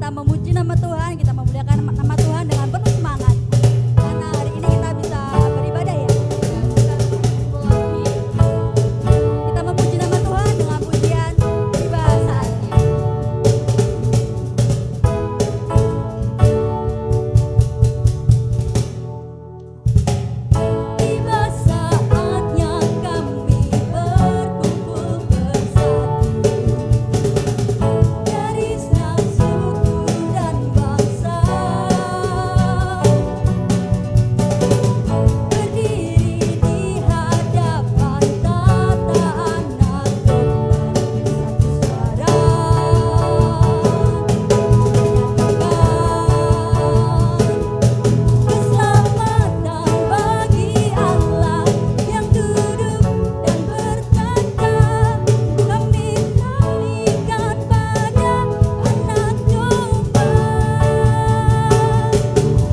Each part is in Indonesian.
kita memuji nama Tuhan, kita memuliakan nama Tuhan dengan penuh semangat. Karena hari ini kita bisa beribadah ya. Kita memuji nama Tuhan dengan pujian tiba saatnya. Tiba saatnya kami berkumpul bersatu dari setiap suku dan bangsa, berdiri di hadapan tata anak domba, satu suara menyatakan keselamatan bagi Allah yang duduk dan bertata. Kami naikkan pada anak domba,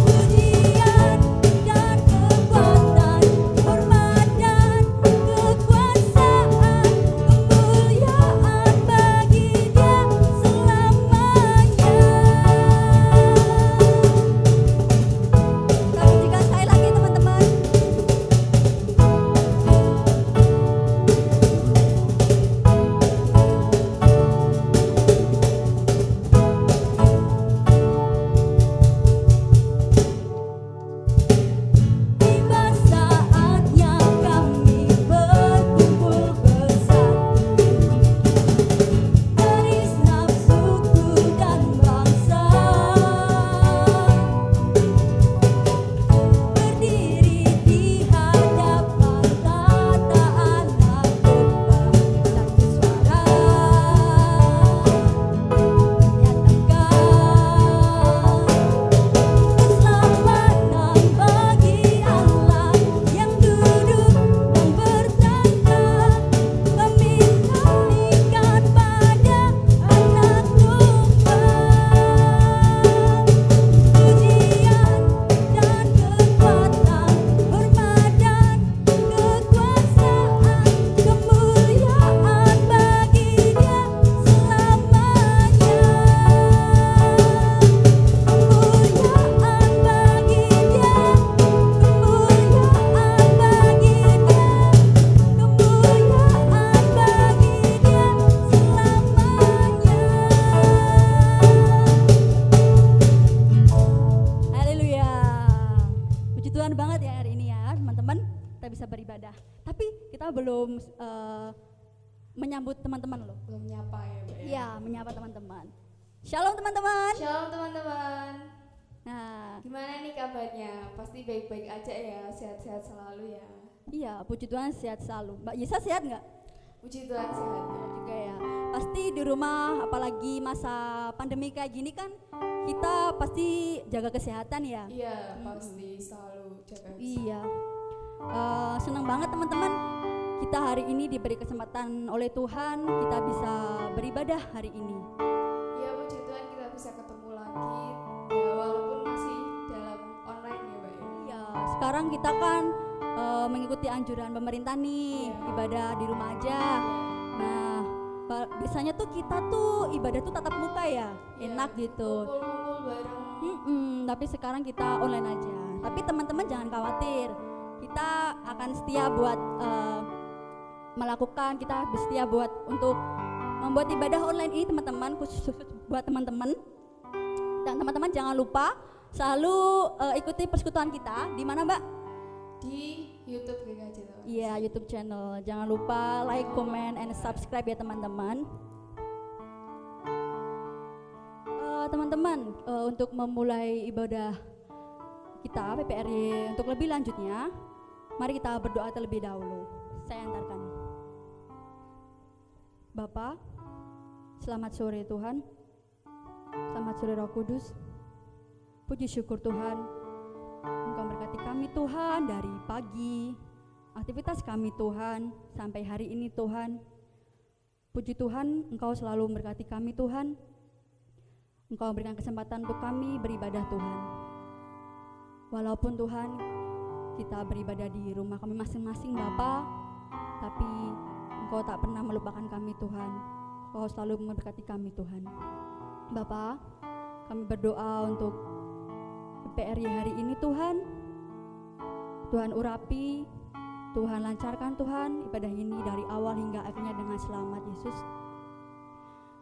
pujian dan kekuatan, hormat dan kekuasaan, kemuliaan bagi Dia selamanya. Kita pujikan sekali lagi teman-teman. Tiba saatnya kami berkumpul bersatu dari setiap suku dan bangsa, berdiri di hadapan tata anak domba, satu suara menyatakan keselamatan bagi Allah yang duduk dan bertata. Kami naikkan pada anak domba, pujian dan kekuatan, hormat dan kekuasaan, kemuliaan bagi Dia selamanya. Kemuliaan bagi Dia, kemuliaan bagi Dia, kemuliaan bagi Dia selamanya. Haleluya. Puji Tuhan banget ya hari ini ya teman-teman, kita bisa beribadah. Tapi kita belum menyambut teman-teman loh. Belum nyapa ya, Mbak ya. Iya, menyapa teman-teman. Shalom teman-teman. Shalom teman-teman. Nah, Gimana nih kabarnya? Pasti baik-baik aja ya, sehat-sehat selalu ya. iya, puji Tuhan sehat selalu. Mbak Yesa sehat nggak? Puji Tuhan sehat ya. Juga ya. Pasti di rumah, apalagi masa pandemi kayak gini kan, kita pasti jaga kesehatan ya. Iya, pasti selalu jaga kesehatan. Iya. Senang banget teman-teman. Kita hari ini diberi kesempatan oleh Tuhan, kita bisa beribadah hari ini. Iya, puji Tuhan kita bisa ketemu lagi ya, walaupun masih dalam online ya, Mbak ya. Iya, sekarang kita kan mengikuti anjuran pemerintah nih, Iya. ibadah di rumah aja. Nah, biasanya tuh kita tuh ibadah tuh tatap muka ya, Iya, enak gitu. Kumpul-kumpul bareng. Tapi sekarang kita online aja. Tapi teman-teman jangan khawatir, kita akan setia buat melakukan, kita setia buat untuk membuat ibadah online ini teman-teman, khusus buat teman-teman. Dan teman-teman jangan lupa selalu ikuti persekutuan kita di mana Mbak? Di YouTube GKJ teman. Iya, YouTube channel. Jangan lupa like, comment, and subscribe ya teman-teman. Teman-teman, untuk memulai ibadah kita PPRY untuk lebih lanjutnya, mari kita berdoa terlebih dahulu. Saya antarkan. Bapa, selamat sore Tuhan. Selamat sore Roh Kudus. Puji syukur Tuhan, Engkau berkati kami Tuhan dari pagi, aktivitas kami Tuhan sampai hari ini Tuhan. Puji Tuhan, Engkau selalu memberkati kami Tuhan. Engkau berikan kesempatan untuk kami beribadah Tuhan. Walaupun Tuhan kita beribadah di rumah kami masing-masing Bapa, tapi Engkau tak pernah melupakan kami Tuhan. Engkau selalu memberkati kami Tuhan. Bapa, Kami berdoa untuk PRY hari ini Tuhan. Tuhan urapi, Tuhan lancarkan Tuhan ibadah ini dari awal hingga akhirnya dengan selamat Yesus.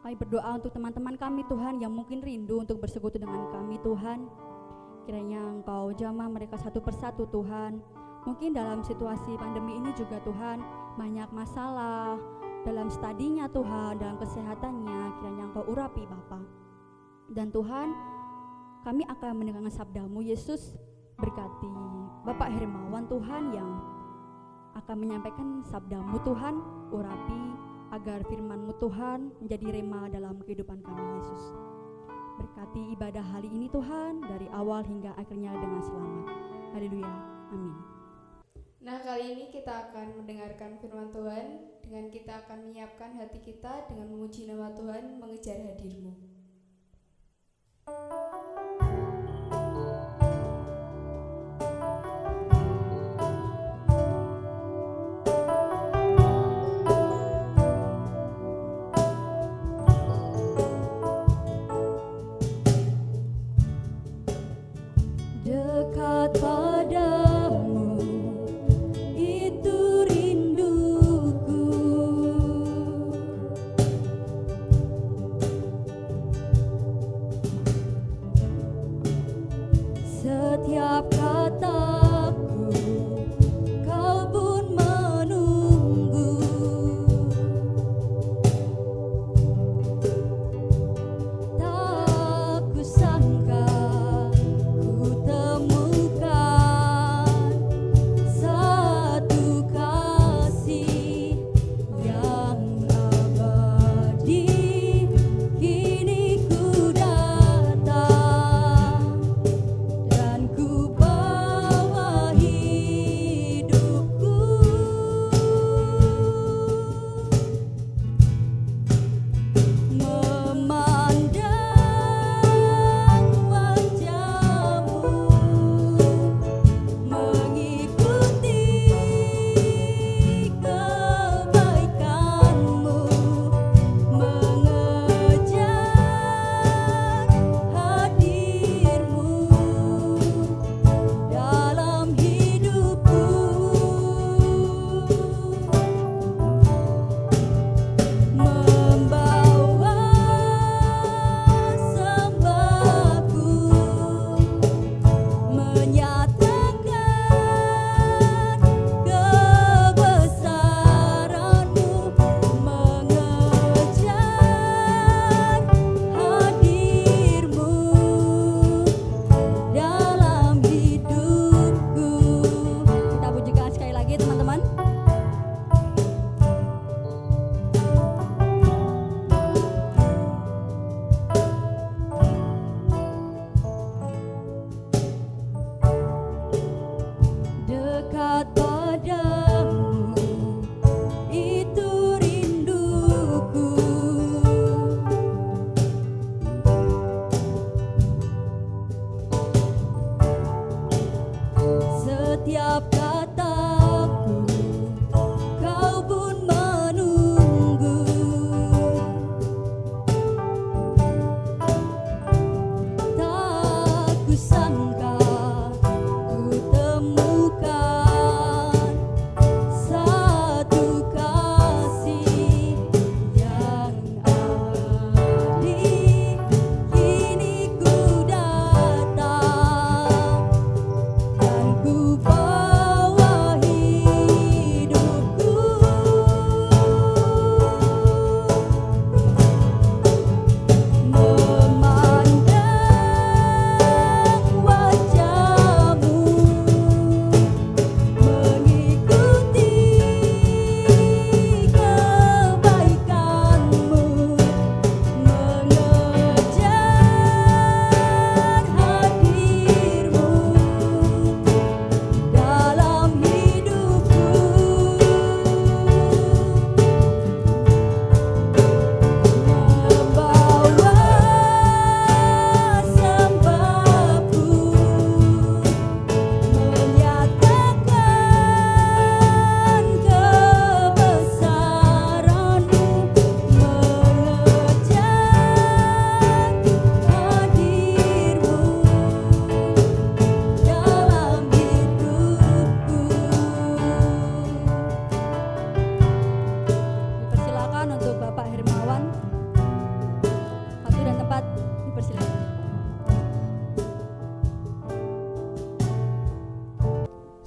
Kami berdoa untuk teman-teman kami Tuhan yang mungkin rindu untuk bersekutu dengan kami Tuhan. Kiranya Engkau jamah mereka satu persatu Tuhan. Mungkin dalam situasi pandemi ini juga Tuhan banyak masalah dalam studinya Tuhan, dalam kesehatannya. Kiranya Engkau urapi Bapa. Dan Tuhan, kami akan mendengarkan sabda-Mu Yesus. Berkati Bapak Hermawan Tuhan yang akan menyampaikan sabda-Mu Tuhan. Urapi agar firman-Mu Tuhan menjadi rema dalam kehidupan kami Yesus. Berkati ibadah hari ini Tuhan dari awal hingga akhirnya dengan selamat. Haleluya. Amin. Nah, kali ini kita akan mendengarkan firman Tuhan dengan kita akan menyiapkan hati kita dengan memuji nama Tuhan, mengejar hadir-Mu. Dekat padamu itu rinduku,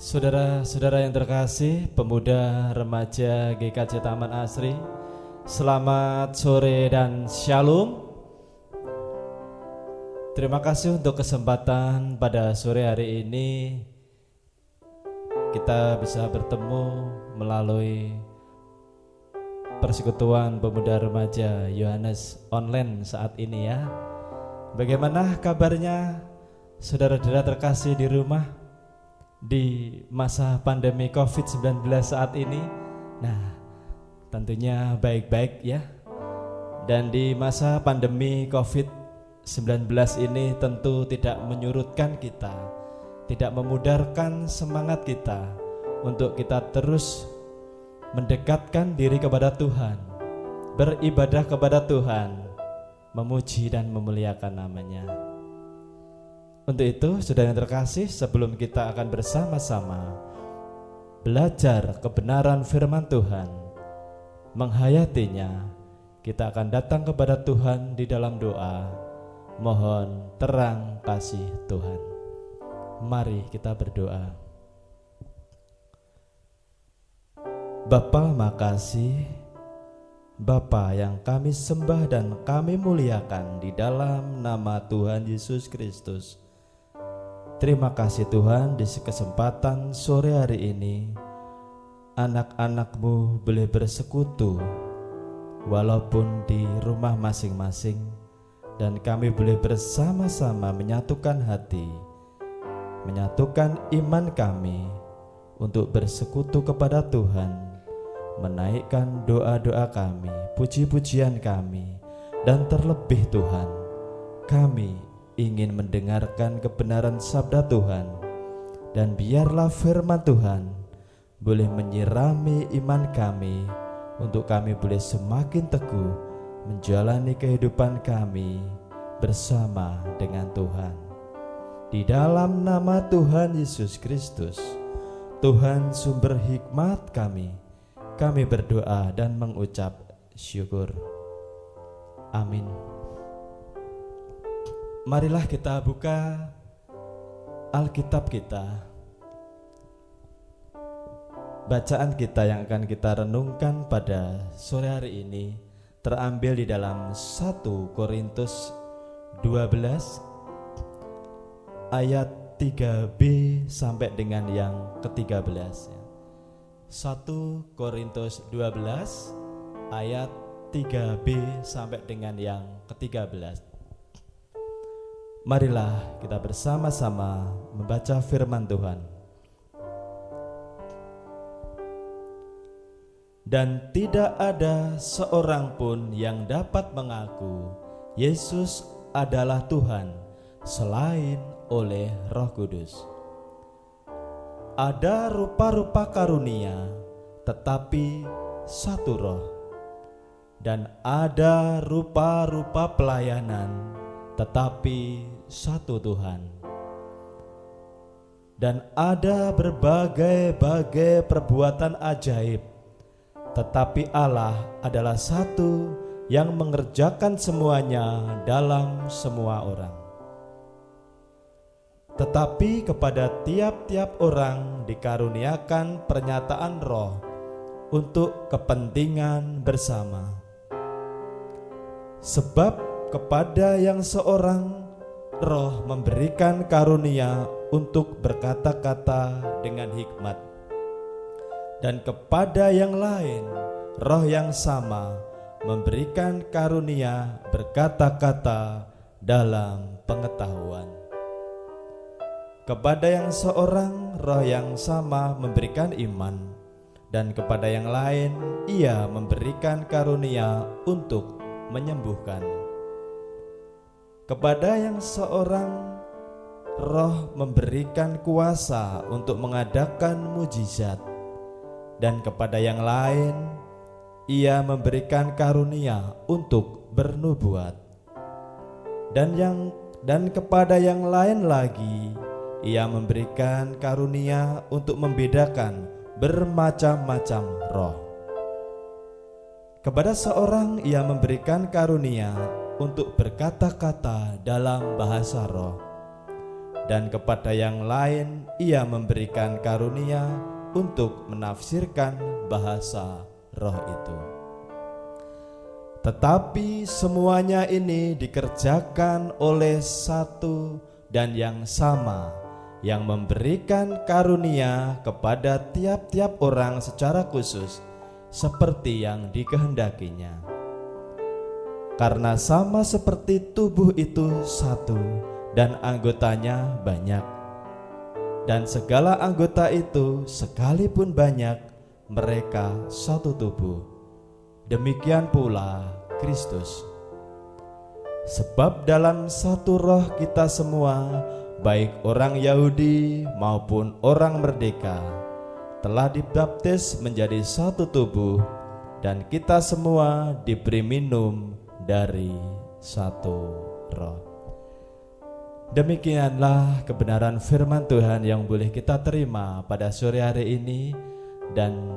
Saudara-saudara yang terkasih, pemuda remaja GKJ Taman Asri, selamat sore dan shalom. Terima kasih untuk kesempatan pada sore hari ini kita bisa bertemu melalui persekutuan pemuda remaja Yohanes online saat ini ya. Bagaimana kabarnya saudara-saudara terkasih di rumah di masa pandemi COVID-19 saat ini? Nah, tentunya baik-baik ya. Dan di masa pandemi COVID-19 ini tentu tidak menyurutkan kita, tidak memudarkan semangat kita untuk kita terus mendekatkan diri kepada Tuhan, beribadah kepada Tuhan, memuji dan memuliakan namanya. Untuk itu, saudara yang terkasih, sebelum kita akan bersama-sama belajar kebenaran firman Tuhan, menghayatinya, kita akan datang kepada Tuhan di dalam doa, mohon terang kasih Tuhan. Mari kita berdoa. Bapa, makasih, Bapa yang kami sembah dan kami muliakan di dalam nama Tuhan Yesus Kristus. Terima kasih Tuhan, di kesempatan sore hari ini anak-anak-Mu boleh bersekutu walaupun di rumah masing-masing, dan kami boleh bersama-sama menyatukan hati, menyatukan iman kami untuk bersekutu kepada Tuhan, menaikkan doa-doa kami, puji-pujian kami, dan terlebih Tuhan, kami ingin mendengarkan kebenaran sabda Tuhan, dan biarlah firman Tuhan boleh menyirami iman kami untuk kami boleh semakin teguh menjalani kehidupan kami bersama dengan Tuhan. Di dalam nama Tuhan Yesus Kristus, Tuhan sumber hikmat kami berdoa dan mengucap syukur. Amin. Marilah kita buka Alkitab kita. Bacaan kita yang akan kita renungkan pada sore hari ini terambil di dalam 1 Korintus 12 ayat 3b sampai dengan yang ke-13 ya. 1 Korintus 12 ayat 3b sampai dengan yang ke-13. Marilah kita bersama-sama membaca firman Tuhan. Dan tidak ada seorang pun yang dapat mengaku Yesus adalah Tuhan selain oleh Roh Kudus. Ada rupa-rupa karunia, tetapi satu Roh. Dan ada rupa-rupa pelayanan, tetapi satu Tuhan. Dan ada berbagai-bagai perbuatan ajaib, tetapi Allah adalah satu yang mengerjakan semuanya dalam semua orang. Tetapi kepada tiap-tiap orang dikaruniakan pernyataan Roh untuk kepentingan bersama. Sebab kepada yang seorang Roh memberikan karunia untuk berkata-kata dengan hikmat, dan kepada yang lain Roh yang sama memberikan karunia berkata-kata dalam pengetahuan. Kepada yang seorang Roh yang sama memberikan iman, dan kepada yang lain Ia memberikan karunia untuk menyembuhkan. Kepada yang seorang Roh memberikan kuasa untuk mengadakan mujizat, dan kepada yang lain Ia memberikan karunia untuk bernubuat, dan kepada yang lain lagi Ia memberikan karunia untuk membedakan bermacam-macam roh. Kepada seorang Ia memberikan karunia untuk berkata-kata dalam bahasa roh, dan kepada yang lain Ia memberikan karunia untuk menafsirkan bahasa roh itu. Tetapi semuanya ini dikerjakan oleh satu dan yang sama, yang memberikan karunia kepada tiap-tiap orang secara khusus seperti yang dikehendakinya. Karena sama seperti tubuh itu satu dan anggotanya banyak, dan segala anggota itu sekalipun banyak, mereka satu tubuh. Demikian pula Kristus. Sebab dalam satu roh kita semua, baik orang Yahudi maupun orang merdeka, telah dibaptis menjadi satu tubuh, dan kita semua diberi minum dari satu roh. Demikianlah kebenaran firman Tuhan yang boleh kita terima pada sore hari ini, dan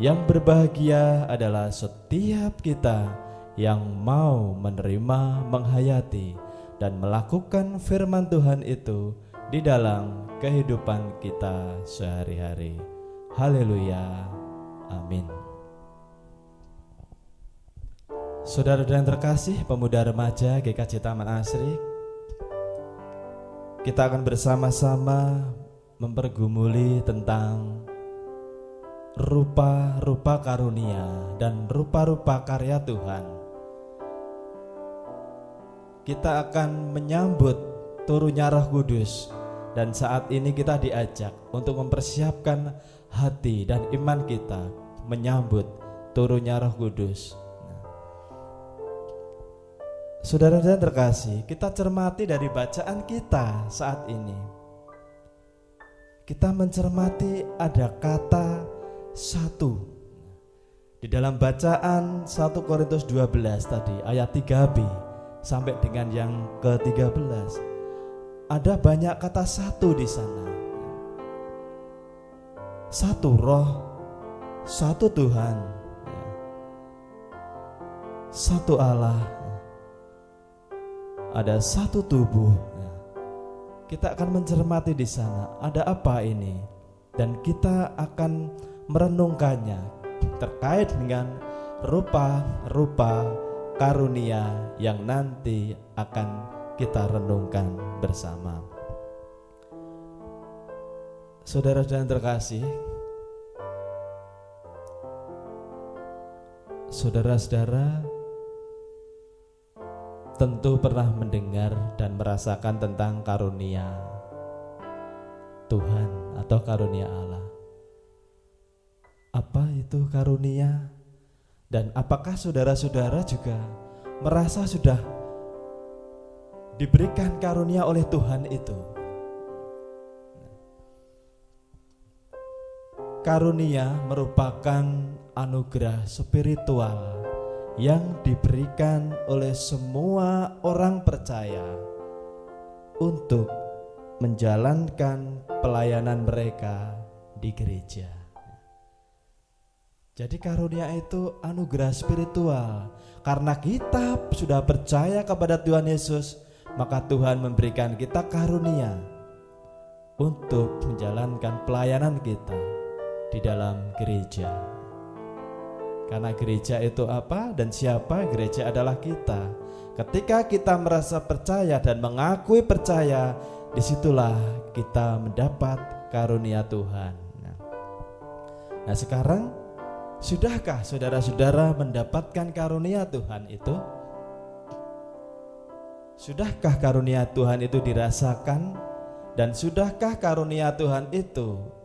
yang berbahagia adalah setiap kita yang mau menerima, menghayati, dan melakukan firman Tuhan itu di dalam kehidupan kita sehari-hari. Haleluya, amin. Saudara dan terkasih pemuda remaja GKJ Taman Asri, kita akan bersama-sama mempergumuli tentang rupa-rupa karunia dan rupa-rupa karya Tuhan. Kita akan menyambut turunnya Roh Kudus, dan saat ini kita diajak untuk mempersiapkan hati dan iman kita menyambut turunnya Roh Kudus. Saudara dan terkasih, kita cermati dari bacaan kita saat ini. Kita mencermati ada kata satu. Di dalam bacaan 1 Korintus 12 tadi ayat 3b sampai dengan yang ke-13, ada banyak kata satu di sana. Satu roh, satu Tuhan, satu Allah, ada satu tubuh. Kita akan mencermati di sana ada apa ini, dan kita akan merenungkannya terkait dengan rupa-rupa karunia yang nanti akan kita renungkan bersama. Saudara dan terkasih, saudara-saudara tentu pernah mendengar dan merasakan tentang karunia Tuhan atau karunia Allah. Apa itu karunia? Dan apakah saudara-saudara juga merasa sudah diberikan karunia oleh Tuhan itu? Karunia merupakan anugerah spiritual yang diberikan oleh semua orang percaya untuk menjalankan pelayanan mereka di gereja. Jadi karunia itu anugerah spiritual. Karena kita sudah percaya kepada Tuhan Yesus, maka Tuhan memberikan kita karunia untuk menjalankan pelayanan kita di dalam gereja. Karena gereja itu apa dan siapa? Gereja adalah kita. Ketika kita merasa percaya dan mengakui percaya, disitulah kita mendapat karunia Tuhan. Nah sekarang, sudahkah saudara-saudara mendapatkan karunia Tuhan itu? Sudahkah karunia Tuhan itu dirasakan? Dan sudahkah karunia Tuhan itu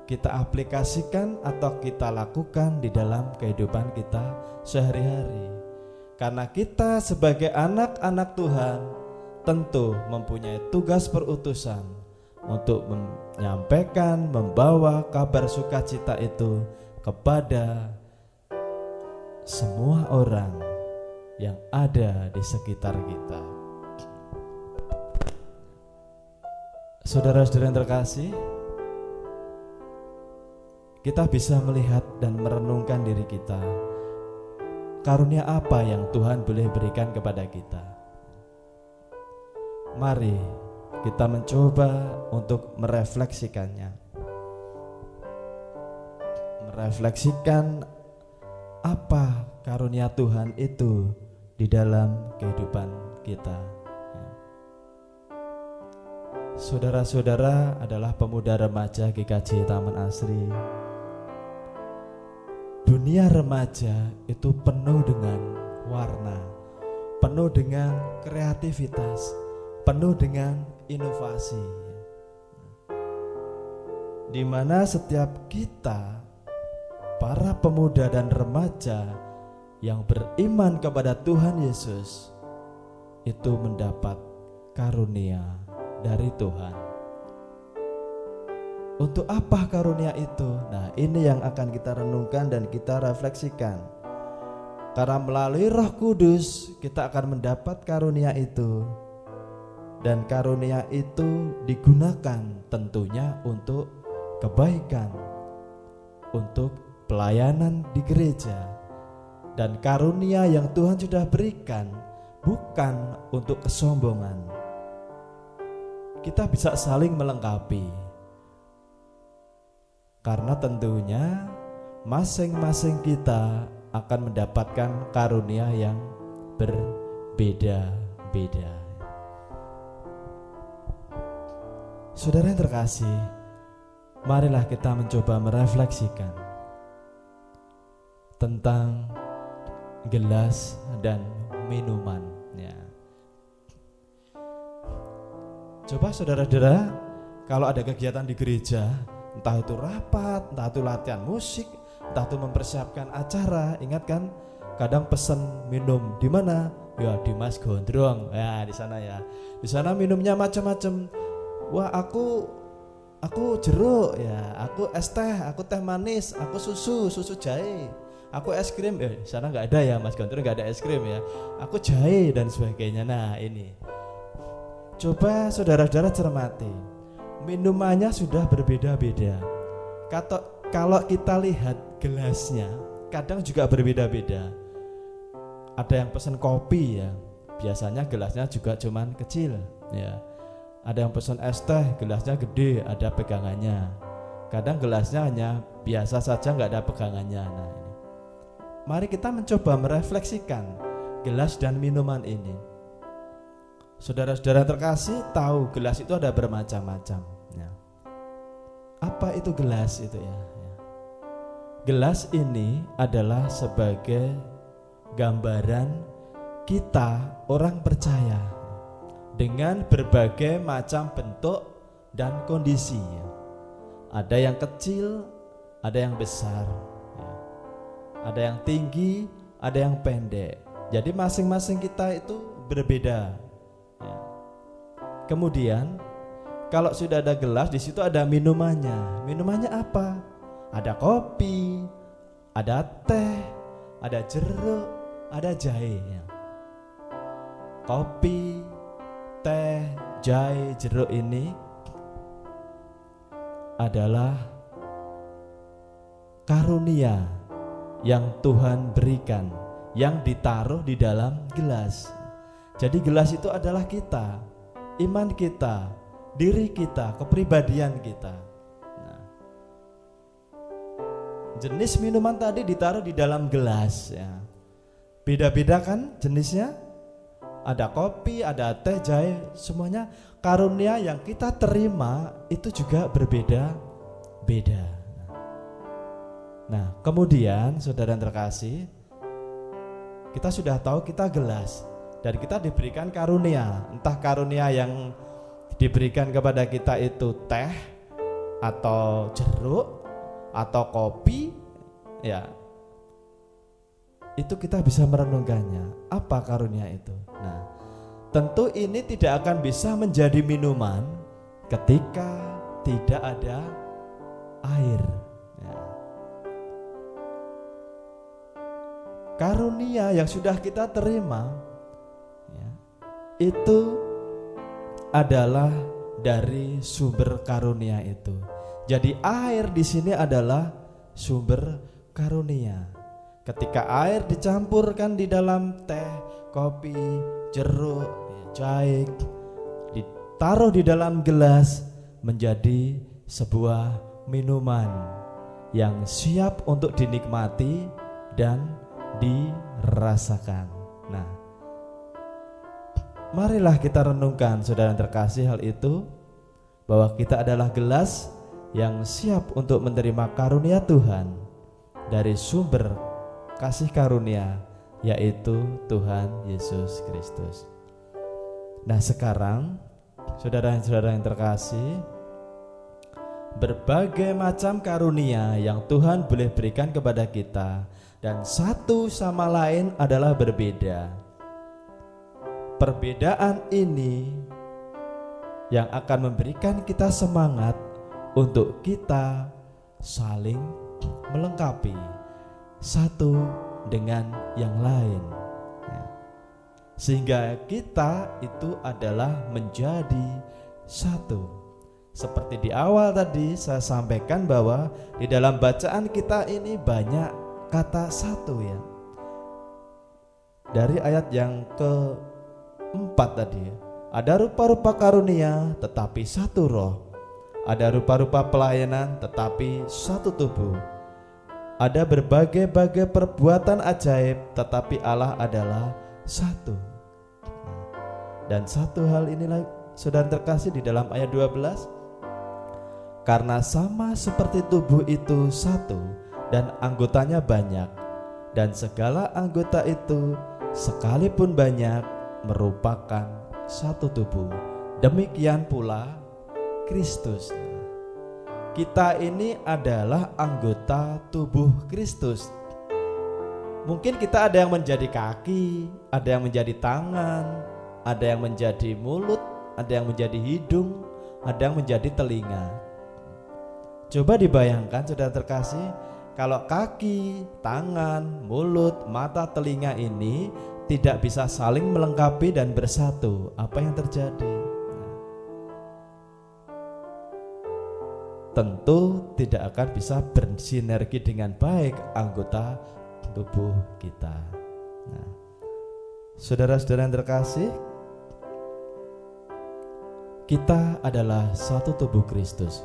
kita aplikasikan atau kita lakukan di dalam kehidupan kita sehari-hari? Karena kita sebagai anak-anak Tuhan tentu mempunyai tugas perutusan untuk menyampaikan, membawa kabar sukacita itu kepada semua orang yang ada di sekitar kita. Saudara-saudara yang terkasih, kita bisa melihat dan merenungkan diri kita. Karunia apa yang Tuhan boleh berikan kepada kita? Mari kita mencoba untuk merefleksikannya. Merefleksikan apa karunia Tuhan itu di dalam kehidupan kita. Saudara-saudara adalah pemuda remaja GKJ Taman Asri. Dunia remaja itu penuh dengan warna, penuh dengan kreativitas, penuh dengan inovasi, di mana setiap kita, para pemuda dan remaja yang beriman kepada Tuhan Yesus, itu mendapat karunia dari Tuhan. Untuk apa karunia itu? Nah, ini yang akan kita renungkan dan kita refleksikan. Karena melalui Roh Kudus kita akan mendapat karunia itu. Dan karunia itu digunakan tentunya untuk kebaikan, untuk pelayanan di gereja. Dan karunia yang Tuhan sudah berikan bukan untuk kesombongan. Kita bisa saling melengkapi. Karena tentunya masing-masing kita akan mendapatkan karunia yang berbeda-beda. Saudara yang terkasih, marilah kita mencoba merefleksikan tentang gelas dan minuman. Coba saudara-saudara, kalau ada kegiatan di gereja, entah itu rapat, entah itu latihan musik, entah itu mempersiapkan acara, ingat kan? Kadang pesen minum di mana? Ya di Mas Gondrong, ya di sana ya. Di sana minumnya macam-macam. Wah aku jeruk ya, aku es teh, aku teh manis, aku susu jahe, aku es krim. Di sana nggak ada ya Mas Gondrong, nggak ada es krim ya. Aku jahe dan sebagainya. Nah ini, coba saudara-saudara cermati, minumannya sudah berbeda-beda. Kalau kita lihat gelasnya, kadang juga berbeda-beda. Ada yang pesen kopi ya, biasanya gelasnya juga cuman kecil ya. Ada yang pesen es teh, gelasnya gede, ada pegangannya. Kadang gelasnya hanya biasa saja, nggak ada pegangannya. Nah ini, mari kita mencoba merefleksikan gelas dan minuman ini. Saudara-saudara terkasih tahu gelas itu ada bermacam-macam ya. Apa itu gelas itu ya? Gelas ini adalah sebagai gambaran kita orang percaya dengan berbagai macam bentuk dan kondisi ya. Ada yang kecil, ada yang besar ya. Ada yang tinggi, ada yang pendek. Jadi masing-masing kita itu berbeda. Kemudian kalau sudah ada gelas, di situ ada minumannya. Minumannya apa? Ada kopi, ada teh, ada jeruk, ada jahe. Kopi, teh, jahe, jeruk ini adalah karunia yang Tuhan berikan, yang ditaruh di dalam gelas. Jadi gelas itu adalah kita, iman kita, diri kita, kepribadian kita. Nah, jenis minuman tadi ditaruh di dalam gelas ya. Beda-beda kan jenisnya? Ada kopi, ada teh, jahe, semuanya karunia yang kita terima itu juga berbeda-beda. Nah, kemudian saudara yang terkasih, kita sudah tahu kita gelas. Dan kita diberikan karunia, entah karunia yang diberikan kepada kita itu teh atau jeruk atau kopi ya. Itu kita bisa merenungkannya, apa karunia itu. Nah, tentu ini tidak akan bisa menjadi minuman ketika tidak ada air ya. Karunia yang sudah kita terima itu adalah dari sumber karunia itu. Jadi air di sini adalah sumber karunia. Ketika air dicampurkan di dalam teh, kopi, jeruk, jahe, taruh di dalam gelas menjadi sebuah minuman yang siap untuk dinikmati dan dirasakan. Nah, marilah kita renungkan saudara yang terkasih hal itu, bahwa kita adalah gelas yang siap untuk menerima karunia Tuhan dari sumber kasih karunia, yaitu Tuhan Yesus Kristus. Nah, sekarang saudara-saudara yang terkasih, berbagai macam karunia yang Tuhan boleh berikan kepada kita, dan satu sama lain adalah berbeda. Perbedaan ini yang akan memberikan kita semangat untuk kita saling melengkapi satu dengan yang lain, sehingga kita itu adalah menjadi satu. Seperti di awal tadi saya sampaikan bahwa di dalam bacaan kita ini banyak kata satu ya. Dari ayat yang ke-4 tadi ya, ada rupa-rupa karunia tetapi satu roh, ada rupa-rupa pelayanan tetapi satu tubuh, ada berbagai-bagai perbuatan ajaib tetapi Allah adalah satu. Dan satu hal inilah saudara terkasih di dalam ayat 12, karena sama seperti tubuh itu satu dan anggotanya banyak, dan segala anggota itu sekalipun banyak merupakan satu tubuh, demikian pula Kristus. Kita ini adalah anggota tubuh Kristus. Mungkin kita ada yang menjadi kaki, ada yang menjadi tangan, ada yang menjadi mulut, ada yang menjadi hidung, ada yang menjadi telinga. Coba dibayangkan saudara terkasih, kalau kaki, tangan, mulut, mata, telinga ini tidak bisa saling melengkapi dan bersatu, apa yang terjadi? Tentu tidak akan bisa bersinergi dengan baik anggota tubuh kita. Nah, saudara-saudara yang terkasih, kita adalah satu tubuh Kristus.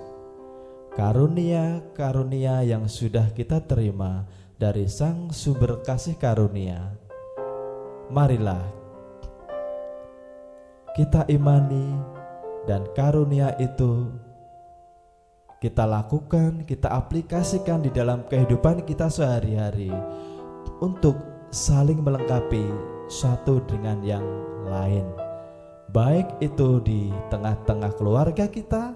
Karunia-karunia yang sudah kita terima dari Sang Sumber Kasih Karunia, marilah kita imani, dan karunia itu kita lakukan, kita aplikasikan di dalam kehidupan kita sehari-hari untuk saling melengkapi satu dengan yang lain, baik itu di tengah-tengah keluarga kita,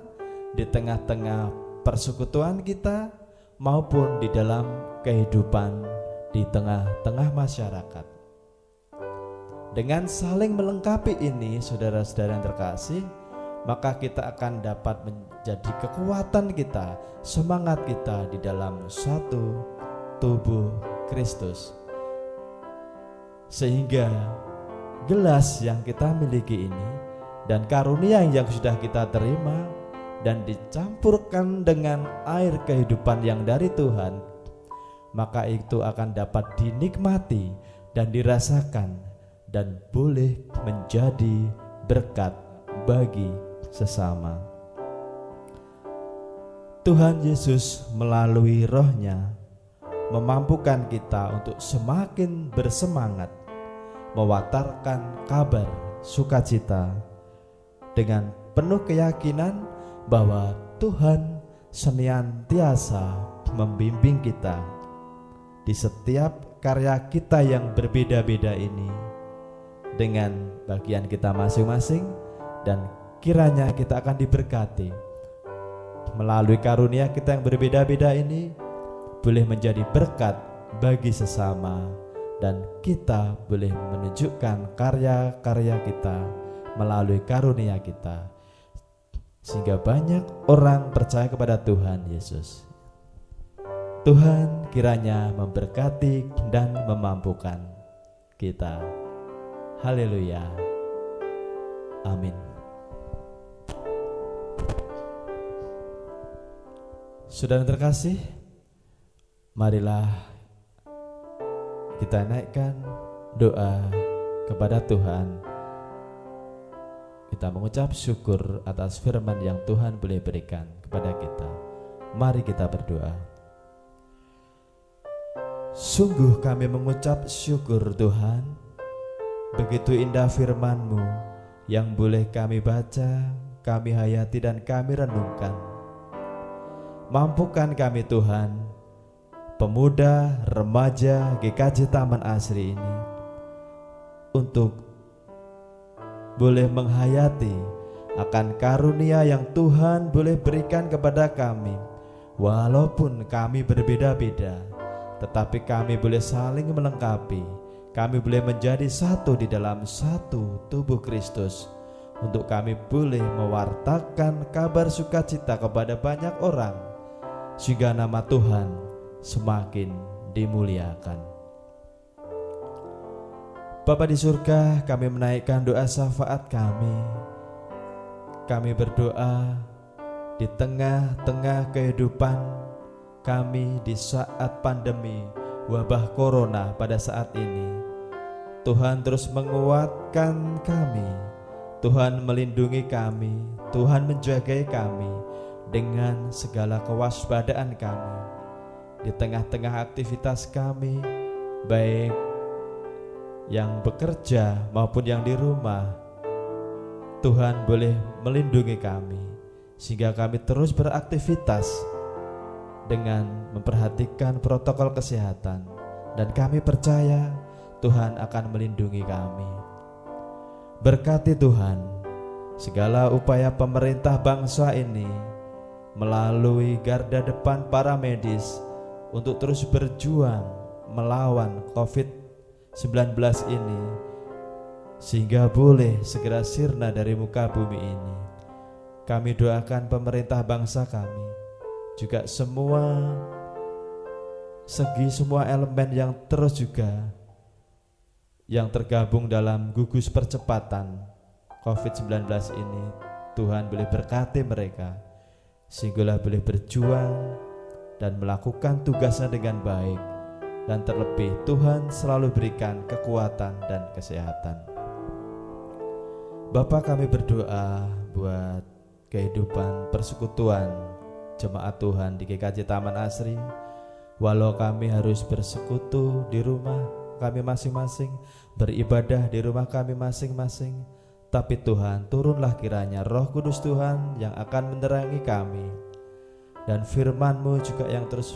di tengah-tengah persekutuan kita, maupun di dalam kehidupan di tengah-tengah masyarakat. Dengan saling melengkapi ini, saudara-saudara yang terkasih, maka kita akan dapat menjadi kekuatan kita, semangat kita di dalam satu tubuh Kristus, sehingga gelas yang kita miliki ini dan karunia yang sudah kita terima dan dicampurkan dengan air kehidupan yang dari Tuhan, maka itu akan dapat dinikmati dan dirasakan dan boleh menjadi berkat bagi sesama. Tuhan Yesus melalui Roh-Nya memampukan kita untuk semakin bersemangat mewatarkan kabar sukacita dengan penuh keyakinan bahwa Tuhan senantiasa membimbing kita di setiap karya kita yang berbeda-beda ini dengan bagian kita masing-masing, dan kiranya kita akan diberkati melalui karunia kita yang berbeda-beda ini, boleh menjadi berkat bagi sesama, dan kita boleh menunjukkan karya-karya kita melalui karunia kita, sehingga banyak orang percaya kepada Tuhan Yesus. Tuhan kiranya memberkati dan memampukan kita. Haleluya. Amin. Saudara terkasih, marilah kita naikkan doa kepada Tuhan kita mengucap syukur atas firman yang Tuhan boleh berikan kepada kita. Mari kita berdoa. Sungguh kami mengucap syukur Tuhan, begitu indah firman-Mu yang boleh kami baca, kami hayati dan kami renungkan. Mampukan kami Tuhan, pemuda, remaja GKJ Taman Asri ini, untuk boleh menghayati akan karunia yang Tuhan boleh berikan kepada kami. Walaupun kami berbeda-beda, tetapi kami boleh saling melengkapi. Kami boleh menjadi satu di dalam satu tubuh Kristus, untuk kami boleh mewartakan kabar sukacita kepada banyak orang, sehingga nama Tuhan semakin dimuliakan. Bapa di surga, kami menaikkan doa syafaat kami. Kami berdoa di tengah-tengah kehidupan kami di saat pandemi wabah corona pada saat ini. Tuhan terus menguatkan kami, Tuhan melindungi kami, Tuhan menjagai kami dengan segala kewaspadaan kami. Di tengah-tengah aktivitas kami, baik yang bekerja maupun yang di rumah, Tuhan boleh melindungi kami, sehingga kami terus beraktivitas dengan memperhatikan protokol kesehatan, dan kami percaya Tuhan akan melindungi kami. Berkati Tuhan segala upaya pemerintah bangsa ini melalui garda depan para medis untuk terus berjuang melawan COVID-19 ini, sehingga boleh segera sirna dari muka bumi ini. Kami doakan pemerintah bangsa kami, juga semua segi, semua elemen yang terus juga yang tergabung dalam gugus percepatan COVID-19 ini. Tuhan boleh berkati mereka, sehingga boleh berjuang dan melakukan tugasnya dengan baik, dan terlebih Tuhan selalu berikan kekuatan dan kesehatan. Bapa, kami berdoa buat kehidupan persekutuan jemaat Tuhan di GKJ Taman Asri. Walau kami harus bersekutu di rumah kami masing-masing, beribadah di rumah kami masing-masing, tapi Tuhan, turunlah kiranya Roh Kudus Tuhan yang akan menerangi kami, dan firman-Mu juga yang terus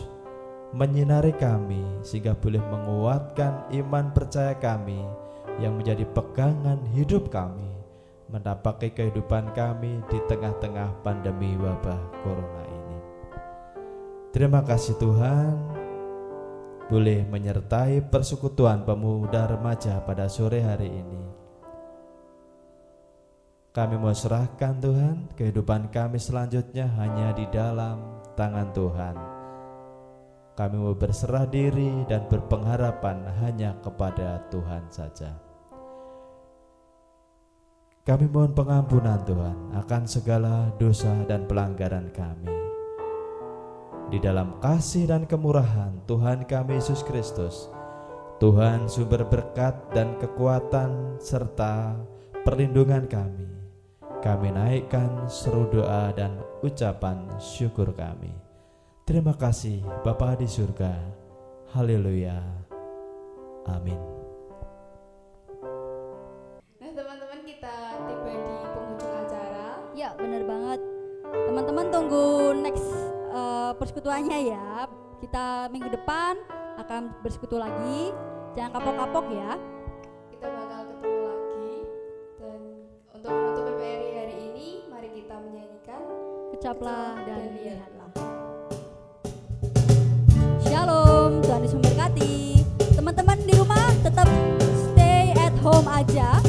menyinari kami, sehingga boleh menguatkan iman percaya kami yang menjadi pegangan hidup kami, menapaki kehidupan kami di tengah-tengah pandemi wabah corona ini. Terima kasih Tuhan, boleh menyertai persekutuan pemuda remaja pada sore hari ini. Kami mau serahkan Tuhan, kehidupan kami selanjutnya hanya di dalam tangan Tuhan. Kami mau berserah diri dan berpengharapan hanya kepada Tuhan saja. Kami mohon pengampunan Tuhan akan segala dosa dan pelanggaran kami. Di dalam kasih dan kemurahan Tuhan kami Yesus Kristus, Tuhan sumber berkat dan kekuatan serta perlindungan kami naikkan seru doa dan ucapan syukur kami. Terima kasih Bapa di surga. Haleluya. Amin. Nah teman-teman, kita tiba di penghujung acara. Ya, benar banget. Teman-teman tunggu next persekutuannya ya. Kita minggu depan akan bersekutu lagi. Jangan kapok-kapok ya. Kita bakal ketemu lagi. Dan untuk menutup PPRI hari ini, mari kita menyanyikan Kecaplah dan dan lihatlah. Shalom, Tuhan Yesus memberkati. Teman-teman di rumah tetap stay at home aja.